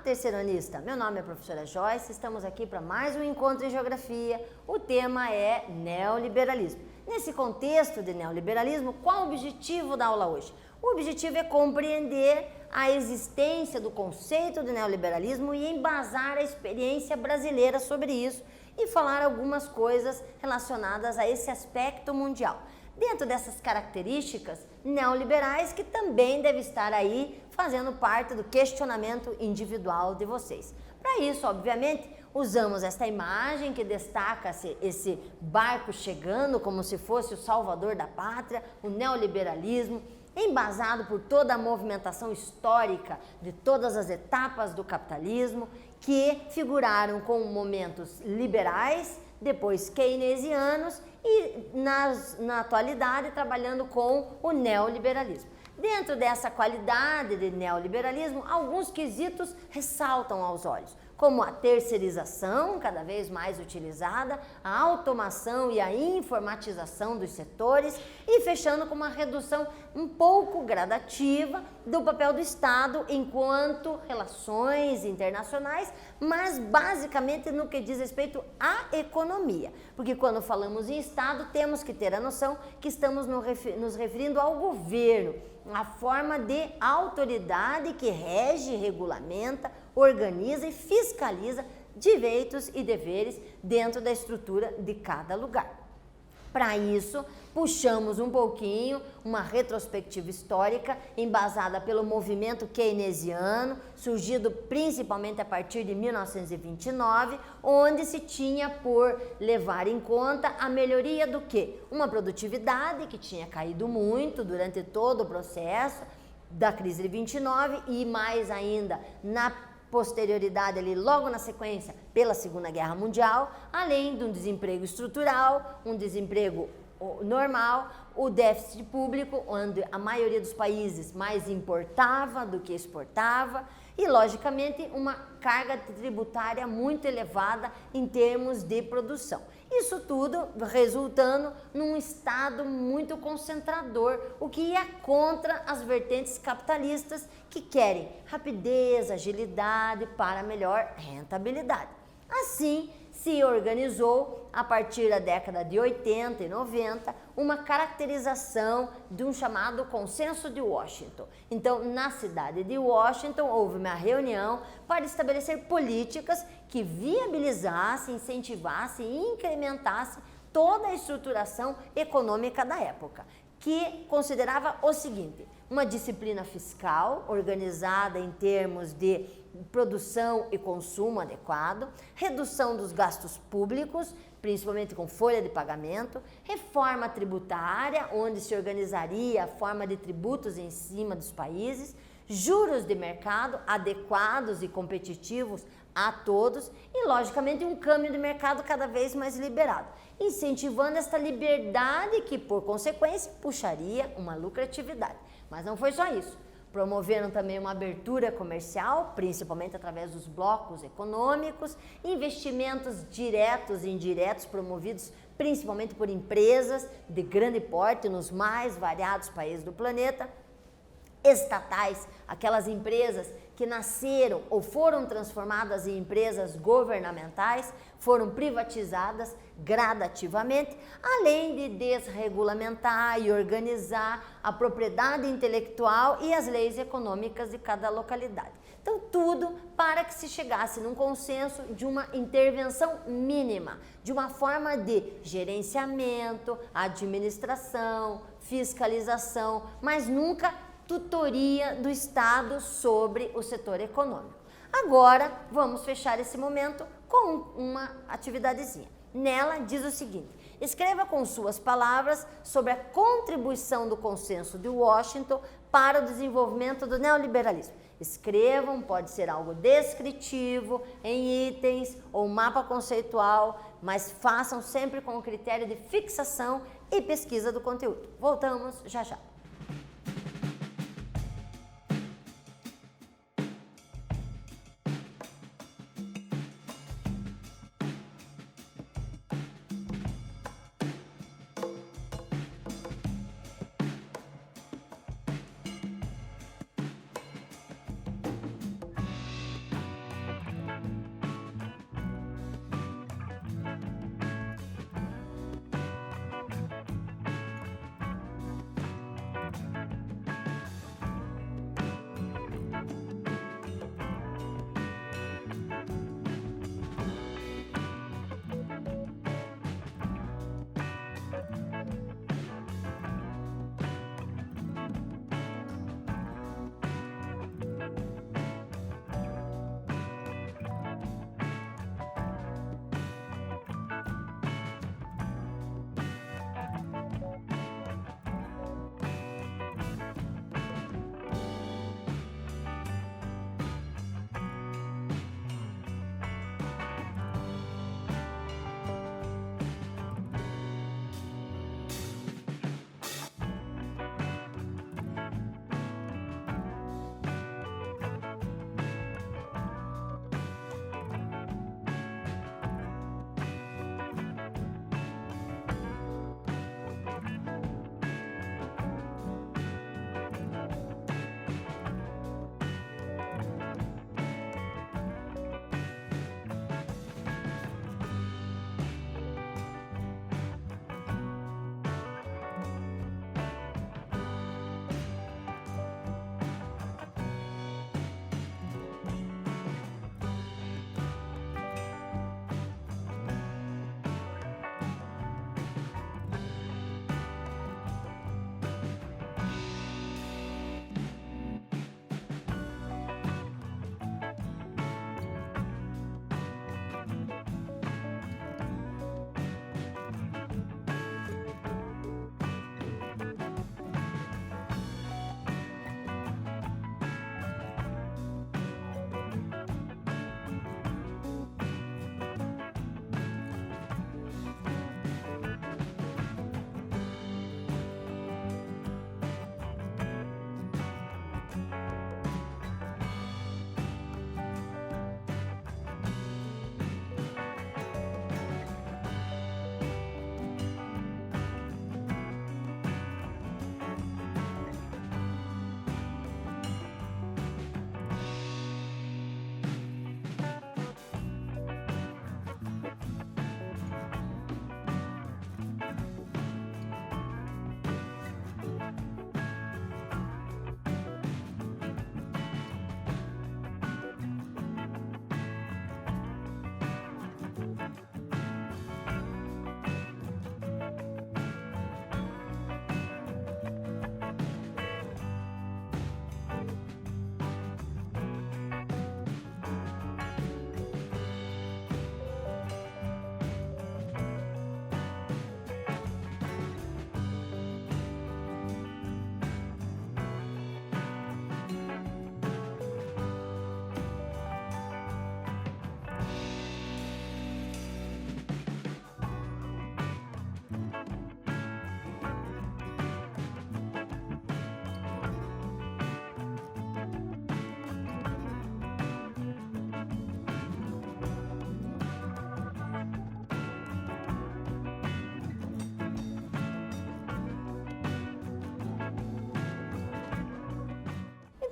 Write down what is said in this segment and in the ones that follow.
terceiranista! Meu nome é a professora Joyce, estamos aqui para mais um encontro em Geografia. O tema é neoliberalismo. Nesse contexto de neoliberalismo, qual o objetivo da aula hoje? O objetivo é compreender a existência do conceito de neoliberalismo e embasar a experiência brasileira sobre isso e falar algumas coisas relacionadas a esse aspecto mundial. Dentro dessas características neoliberais que também deve estar aí fazendo parte do questionamento individual de vocês. Para isso, obviamente, usamos esta imagem que destaca esse barco chegando como se fosse o salvador da pátria, o neoliberalismo, embasado por toda a movimentação histórica de todas as etapas do capitalismo, que figuraram com momentos liberais, depois keynesianos e na atualidade trabalhando com o neoliberalismo. Dentro dessa qualidade de neoliberalismo, alguns quesitos ressaltam aos olhos, como a terceirização, cada vez mais utilizada, a automação e a informatização dos setores e fechando com uma redução um pouco gradativa do papel do Estado enquanto relações internacionais, mas basicamente no que diz respeito à economia. Porque quando falamos em Estado, temos que ter a noção que estamos nos referindo ao governo, a forma de autoridade que rege, regulamenta, organiza e fiscaliza direitos e deveres dentro da estrutura de cada lugar. Para isso, puxamos um pouquinho uma retrospectiva histórica embasada pelo movimento keynesiano, surgido principalmente a partir de 1929, onde se tinha por levar em conta a melhoria do quê? Uma produtividade que tinha caído muito durante todo o processo da crise de 29 e mais ainda na posterioridade ali, logo na sequência, pela Segunda Guerra Mundial, além de um desemprego estrutural, um desemprego normal, o déficit público, onde a maioria dos países mais importava do que exportava, e, logicamente, uma carga tributária muito elevada em termos de produção. Isso tudo resultando num Estado muito concentrador, o que ia contra as vertentes capitalistas que querem rapidez, agilidade para melhor rentabilidade. Assim, se organizou, a partir da década de 80 e 90, uma caracterização de um chamado Consenso de Washington. Então, na cidade de Washington, houve uma reunião para estabelecer políticas que viabilizassem, incentivassem e incrementassem toda a estruturação econômica da época, que considerava o seguinte: uma disciplina fiscal organizada em termos de produção e consumo adequado, redução dos gastos públicos, principalmente com folha de pagamento, reforma tributária, onde se organizaria a forma de tributos em cima dos países, juros de mercado adequados e competitivos a todos e, logicamente, um câmbio de mercado cada vez mais liberado, incentivando esta liberdade que, por consequência, puxaria uma lucratividade. Mas não foi só isso. Promoveram também uma abertura comercial, principalmente através dos blocos econômicos, investimentos diretos e indiretos promovidos principalmente por empresas de grande porte nos mais variados países do planeta, estatais, aquelas empresas que nasceram ou foram transformadas em empresas governamentais, foram privatizadas gradativamente, além de desregulamentar e organizar a propriedade intelectual e as leis econômicas de cada localidade. Então, tudo para que se chegasse num consenso de uma intervenção mínima, de uma forma de gerenciamento, administração, fiscalização, mas nunca tutoria do Estado sobre o setor econômico. Agora, vamos fechar esse momento com uma atividadezinha. Nela diz o seguinte: escreva com suas palavras sobre a contribuição do Consenso de Washington para o desenvolvimento do neoliberalismo. Escrevam, pode ser algo descritivo, em itens ou mapa conceitual, mas façam sempre com o critério de fixação e pesquisa do conteúdo. Voltamos já já.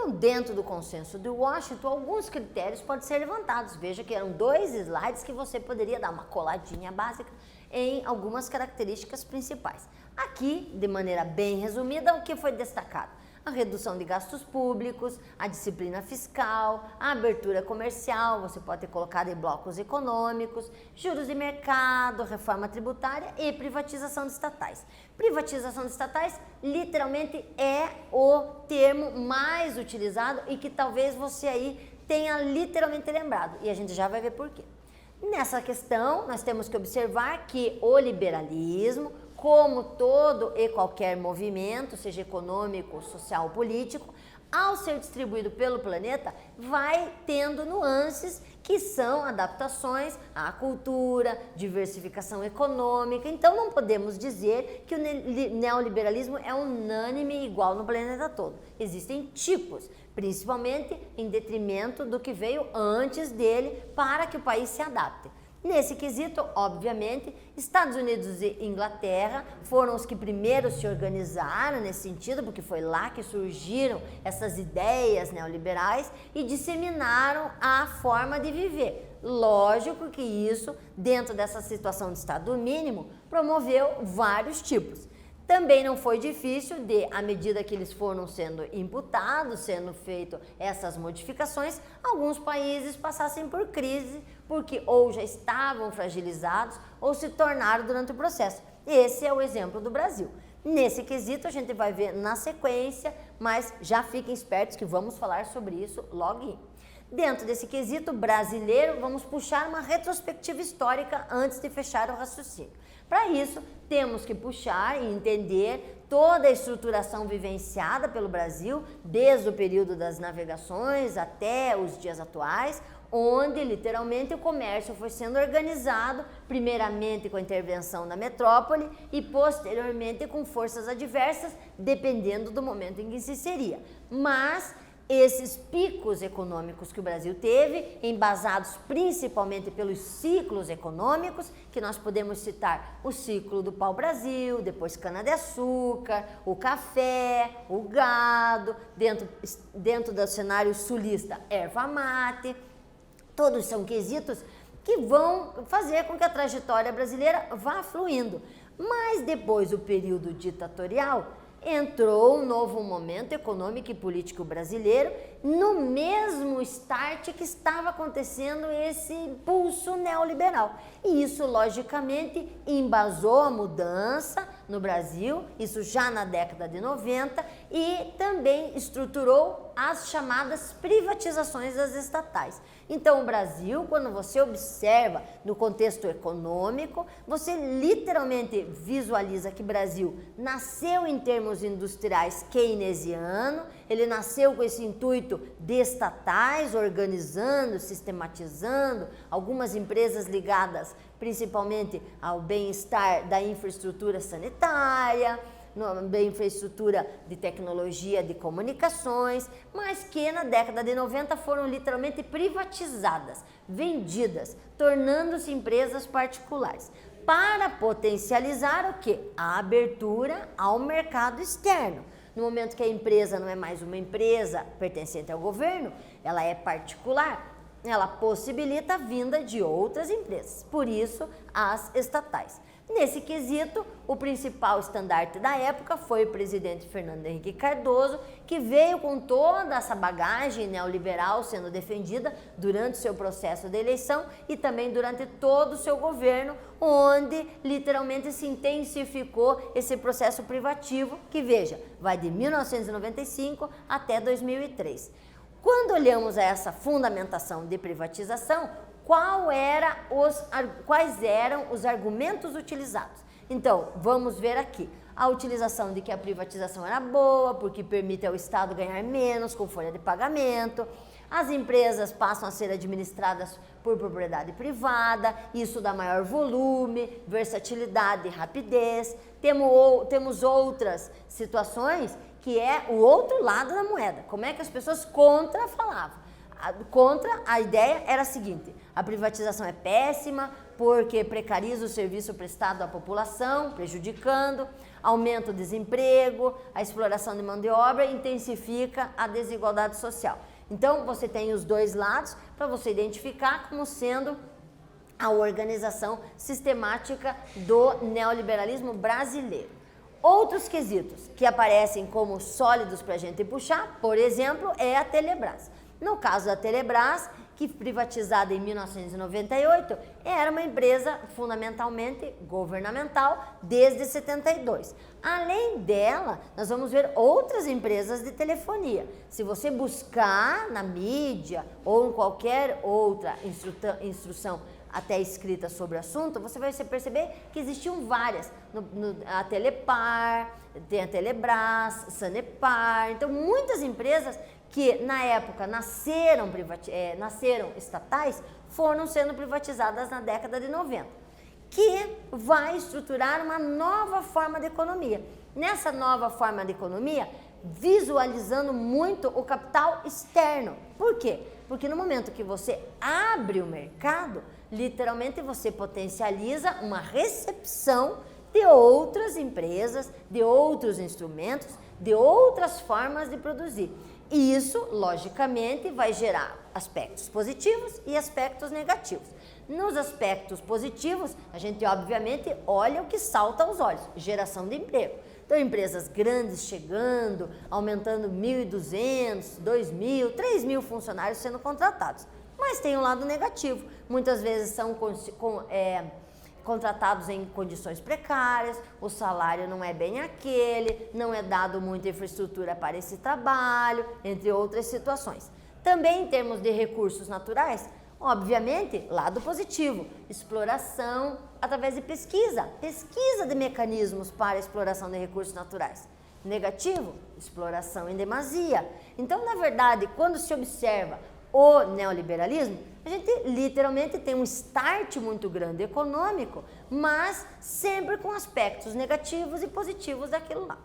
Então, dentro do consenso de Washington, alguns critérios podem ser levantados. Veja que eram 2 slides que você poderia dar uma coladinha básica em algumas características principais. Aqui, de maneira bem resumida, o que foi destacado? A redução de gastos públicos, a disciplina fiscal, a abertura comercial, você pode ter colocado em blocos econômicos, juros de mercado, reforma tributária e privatização de estatais. Privatização de estatais literalmente é o termo mais utilizado e que talvez você aí tenha literalmente lembrado, e a gente já vai ver por quê. Nessa questão, nós temos que observar que o liberalismo, como todo e qualquer movimento, seja econômico, social ou político, ao ser distribuído pelo planeta, vai tendo nuances que são adaptações à cultura, diversificação econômica. Então, não podemos dizer que o neoliberalismo é unânime e igual no planeta todo. Existem tipos, principalmente em detrimento do que veio antes dele para que o país se adapte. Nesse quesito, obviamente, Estados Unidos e Inglaterra foram os que primeiro se organizaram nesse sentido, porque foi lá que surgiram essas ideias neoliberais e disseminaram a forma de viver. Lógico que isso, dentro dessa situação de Estado mínimo, promoveu vários tipos. Também não foi difícil de, à medida que eles foram sendo imputados, sendo feitas essas modificações, alguns países passassem por crise, porque ou já estavam fragilizados ou se tornaram durante o processo. Esse é o exemplo do Brasil. Nesse quesito a gente vai ver na sequência, mas já fiquem espertos que vamos falar sobre isso logo. Dentro desse quesito brasileiro, vamos puxar uma retrospectiva histórica antes de fechar o raciocínio. Para isso, temos que puxar e entender toda a estruturação vivenciada pelo Brasil, desde o período das navegações até os dias atuais, onde literalmente o comércio foi sendo organizado, primeiramente com a intervenção da metrópole e posteriormente com forças adversas, dependendo do momento em que se inseria. Mas esses picos econômicos que o Brasil teve, embasados principalmente pelos ciclos econômicos, que nós podemos citar o ciclo do pau-brasil, depois cana-de-açúcar, o café, o gado, dentro do cenário sulista, erva mate, todos são quesitos que vão fazer com que a trajetória brasileira vá fluindo. Mas depois do período ditatorial, entrou um novo momento econômico e político brasileiro no mesmo start que estava acontecendo esse impulso neoliberal. E isso, logicamente, embasou a mudança no Brasil, isso já na década de 90, e também estruturou as chamadas privatizações das estatais. Então, o Brasil, quando você observa no contexto econômico, você literalmente visualiza que o Brasil nasceu em termos industriais keynesiano, ele nasceu com esse intuito de estatais, organizando, sistematizando, algumas empresas ligadas principalmente ao bem-estar da infraestrutura sanitária, da infraestrutura de tecnologia de comunicações, mas que na década de 90 foram literalmente privatizadas, vendidas, tornando-se empresas particulares, para potencializar o quê? A abertura ao mercado externo. No momento que a empresa não é mais uma empresa pertencente ao governo, ela é particular, ela possibilita a vinda de outras empresas, por isso as estatais. Nesse quesito, o principal estandarte da época foi o presidente Fernando Henrique Cardoso, que veio com toda essa bagagem neoliberal sendo defendida durante o seu processo de eleição e também durante todo o seu governo, onde literalmente se intensificou esse processo privativo que, veja, vai de 1995 até 2003. Quando olhamos a essa fundamentação de privatização, quais eram os argumentos utilizados? Então, vamos ver aqui. A utilização de que a privatização era boa, porque permite ao Estado ganhar menos com folha de pagamento. As empresas passam a ser administradas por propriedade privada, isso dá maior volume, versatilidade e rapidez. Temos outras situações que é o outro lado da moeda. Como é que as pessoas falavam? Contra, a ideia era a seguinte: a privatização é péssima porque precariza o serviço prestado à população, prejudicando. aumenta o desemprego, a exploração de mão de obra, intensifica a desigualdade social. Então, você tem os dois lados para você identificar como sendo a organização sistemática do neoliberalismo brasileiro. Outros quesitos que aparecem como sólidos para a gente puxar, por exemplo, é a Telebrás. No caso da Telebrás, que privatizada em 1998, era uma empresa fundamentalmente governamental desde 72. Além dela, nós vamos ver outras empresas de telefonia. Se você buscar na mídia ou em qualquer outra instrução até escrita sobre o assunto, você vai perceber que existiam várias. A Telepar, tem a Telebrás, Sanepar, então muitas empresas que na época nasceram estatais, foram sendo privatizadas na década de 90, que vai estruturar uma nova forma de economia. Nessa nova forma de economia, visualizando muito o capital externo. Por quê? Porque no momento que você abre o mercado, literalmente você potencializa uma recepção de outras empresas, de outros instrumentos, de outras formas de produzir. E isso, logicamente, vai gerar aspectos positivos e aspectos negativos. Nos aspectos positivos, a gente obviamente olha o que salta aos olhos, geração de emprego. Então, empresas grandes chegando, aumentando 1.200, 2.000, 3.000 funcionários sendo contratados. Mas tem um lado negativo, muitas vezes são contratados em condições precárias, o salário não é bem aquele, não é dado muita infraestrutura para esse trabalho, entre outras situações. Também em termos de recursos naturais, obviamente, lado positivo, exploração através de pesquisa de mecanismos para a exploração de recursos naturais. Negativo, exploração em demasia. Então, na verdade, quando se observa o neoliberalismo, a gente literalmente tem um start muito grande econômico, mas sempre com aspectos negativos e positivos daquilo lá.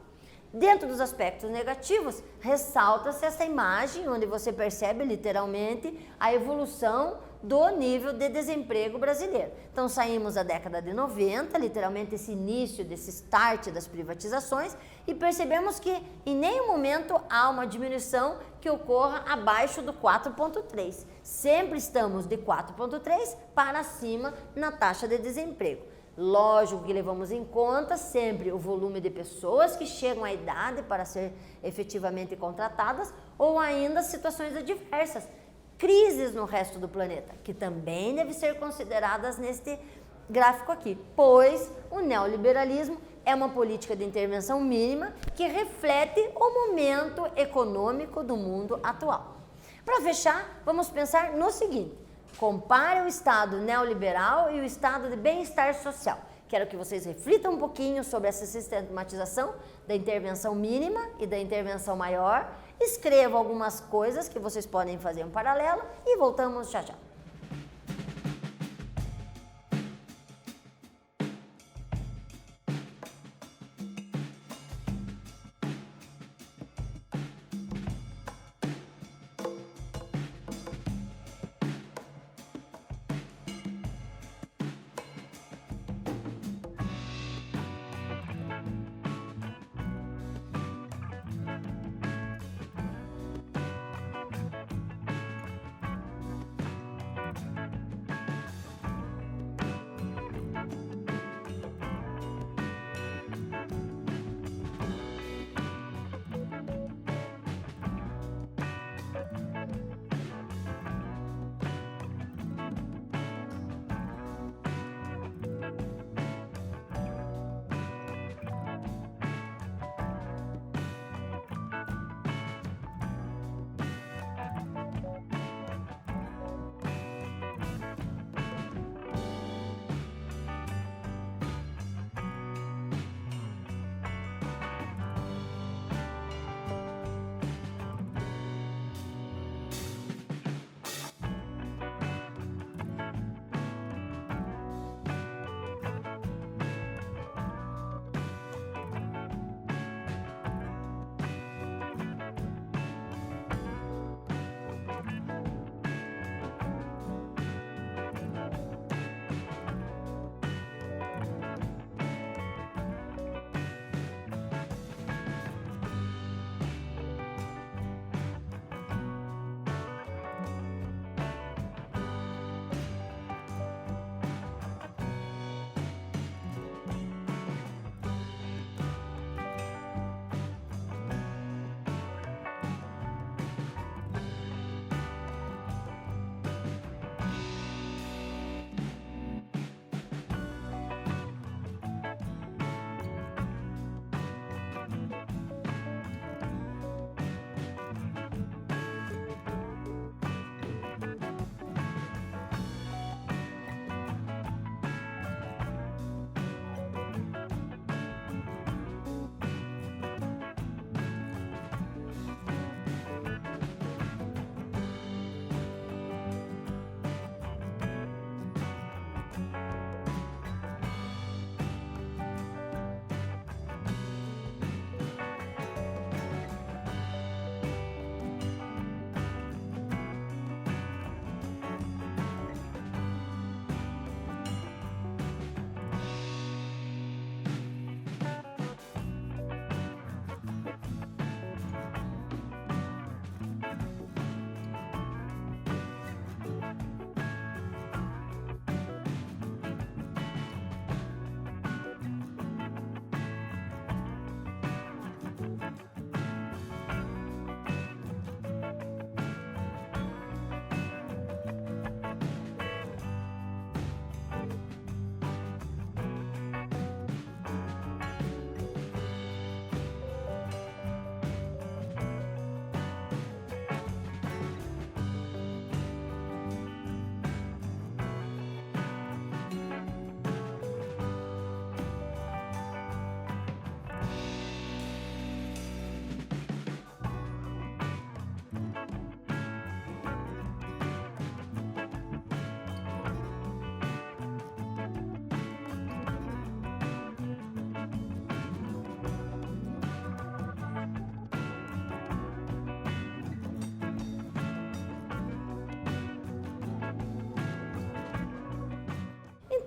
Dentro dos aspectos negativos, ressalta-se essa imagem onde você percebe literalmente a evolução do nível de desemprego brasileiro. Então saímos da década de 90, literalmente esse início desse start das privatizações, e percebemos que em nenhum momento há uma diminuição que ocorra abaixo do 4,3. Sempre estamos de 4,3 para cima na taxa de desemprego. Lógico que levamos em conta sempre o volume de pessoas que chegam à idade para ser efetivamente contratadas ou ainda situações adversas, crises no resto do planeta, que também devem ser consideradas neste gráfico aqui, pois o neoliberalismo é uma política de intervenção mínima que reflete o momento econômico do mundo atual. Para fechar, vamos pensar no seguinte: compare o Estado neoliberal e o Estado de bem-estar social. Quero que vocês reflitam um pouquinho sobre essa sistematização da intervenção mínima e da intervenção maior. Escrevam algumas coisas que vocês podem fazer em paralelo e voltamos já já.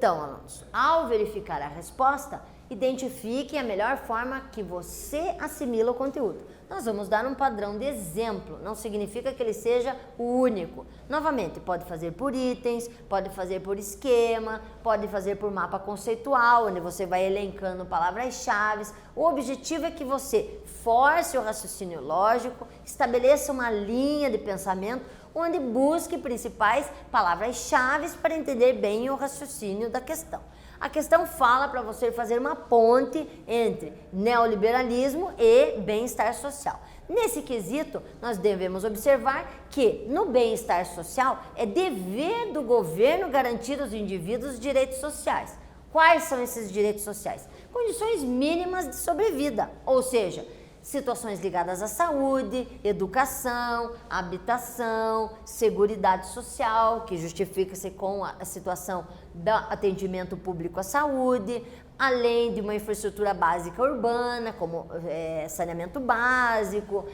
Então, alunos, ao verificar a resposta, identifique a melhor forma que você assimila o conteúdo. Nós vamos dar um padrão de exemplo, não significa que ele seja o único. Novamente, pode fazer por itens, pode fazer por esquema, pode fazer por mapa conceitual, onde você vai elencando palavras-chave. O objetivo é que você force o raciocínio lógico, estabeleça uma linha de pensamento, onde busque principais palavras-chave para entender bem o raciocínio da questão. A questão fala para você fazer uma ponte entre neoliberalismo e bem-estar social. Nesse quesito, nós devemos observar que no bem-estar social é dever do governo garantir aos indivíduos direitos sociais. Quais são esses direitos sociais? Condições mínimas de sobrevida, ou seja, situações ligadas à saúde, educação, habitação, seguridade social, que justifica-se com a situação do atendimento público à saúde, além de uma infraestrutura básica urbana, como saneamento básico,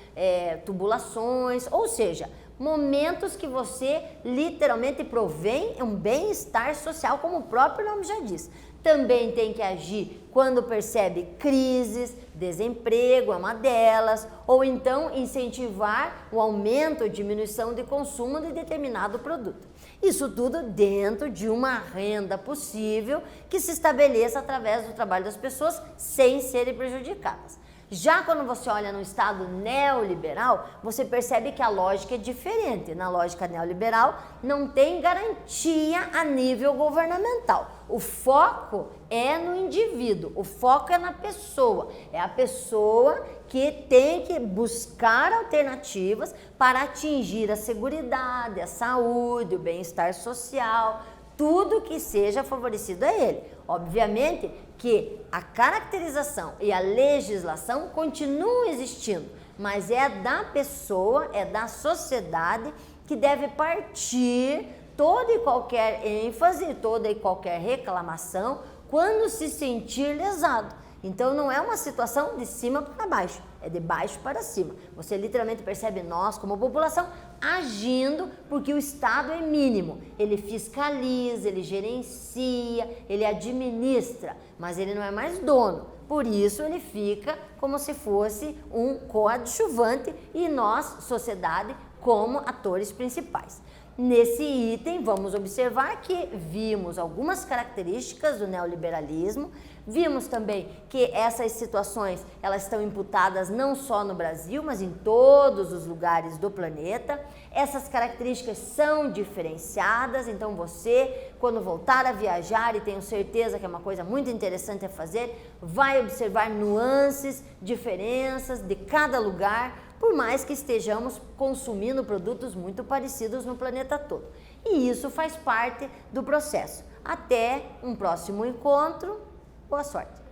tubulações, ou seja, momentos que você literalmente provém um bem-estar social, como o próprio nome já diz. Também tem que agir quando percebe crises, desemprego é uma delas, ou então incentivar o aumento ou diminuição de consumo de determinado produto. Isso tudo dentro de uma renda possível que se estabeleça através do trabalho das pessoas sem serem prejudicadas. Já quando você olha no Estado neoliberal, você percebe que a lógica é diferente. Na lógica neoliberal, não tem garantia a nível governamental. O foco é no indivíduo, o foco é na pessoa. É a pessoa que tem que buscar alternativas para atingir a seguridade, a saúde, o bem-estar social, tudo que seja favorecido a ele. Obviamente que a caracterização e a legislação continuam existindo, mas é da pessoa, é da sociedade que deve partir toda e qualquer ênfase, toda e qualquer reclamação quando se sentir lesado. Então não é uma situação de cima para baixo, é de baixo para cima. Você literalmente percebe nós como população agindo porque o Estado é mínimo. Ele fiscaliza, ele gerencia, ele administra, mas ele não é mais dono. Por isso ele fica como se fosse um coadjuvante e nós, sociedade, como atores principais. Nesse item, vamos observar que vimos algumas características do neoliberalismo, vimos também que essas situações elas estão imputadas não só no Brasil, mas em todos os lugares do planeta. Essas características são diferenciadas, então você, quando voltar a viajar, e tenho certeza que é uma coisa muito interessante a fazer, vai observar nuances, diferenças de cada lugar, por mais que estejamos consumindo produtos muito parecidos no planeta todo. E isso faz parte do processo. Até um próximo encontro. Boa sorte!